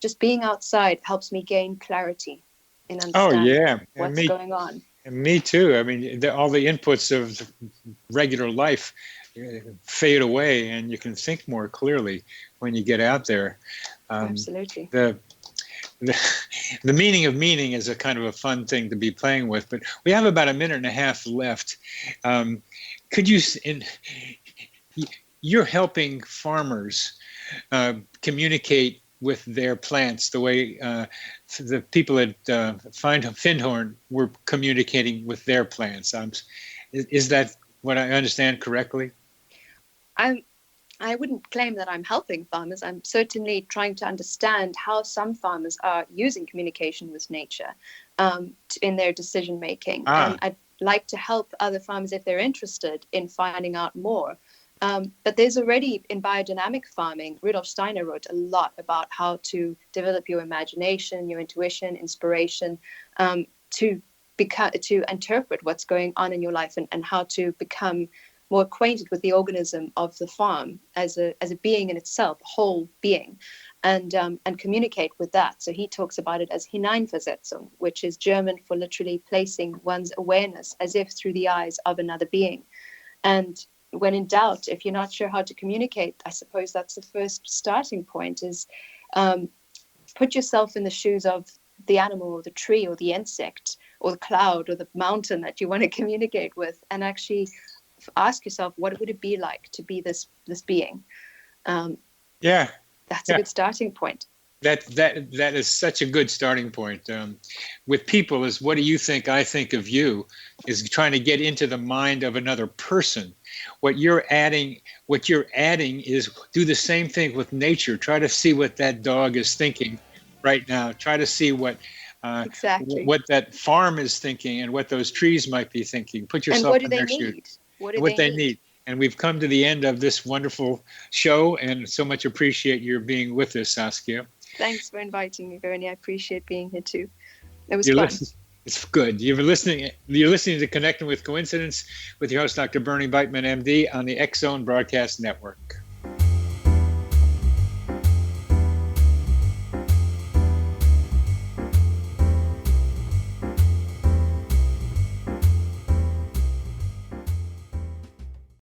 Just being outside helps me gain clarity in understanding what's going on. And me too. I mean, all the inputs of regular life fade away, and you can think more clearly when you get out there. Absolutely. The meaning of meaning is a kind of a fun thing to be playing with, but we have about 1.5 minutes left. Could you, you're helping farmers communicate with their plants the way the people at Findhorn were communicating with their plants. Is that what I understand correctly? I wouldn't claim that I'm helping farmers. I'm certainly trying to understand how some farmers are using communication with nature in their decision making. And I'd like to help other farmers if they're interested in finding out more. But there's already, in biodynamic farming, Rudolf Steiner wrote a lot about how to develop your imagination, your intuition, inspiration, to to interpret what's going on in your life, and how to become more acquainted with the organism of the farm as a being in itself, a whole being, and communicate with that. So he talks about it as Hineinversetzung, which is German for literally placing one's awareness as if through the eyes of another being. And when in doubt, if you're not sure how to communicate, I suppose that's the first starting point, is put yourself in the shoes of the animal or the tree or the insect or the cloud or the mountain that you want to communicate with, and actually ask yourself, what would it be like to be this being? That's a good starting point. That is such a good starting point. With people is, what do you think I think of you, is trying to get into the mind of another person. What you're adding is do the same thing with nature. Try to see what that dog is thinking right now. Try to see what that farm is thinking and what those trees might be thinking. Put yourself in their shoes. What do they need? And we've come to the end of this wonderful show, and so much appreciate your being with us, Saskia. Thanks for inviting me, Bernie. I appreciate being here too. It was fun. It's good. You're listening to Connecting with Coincidence with your host, Dr. Bernie Beitman, MD, on the X Zone Broadcast Network.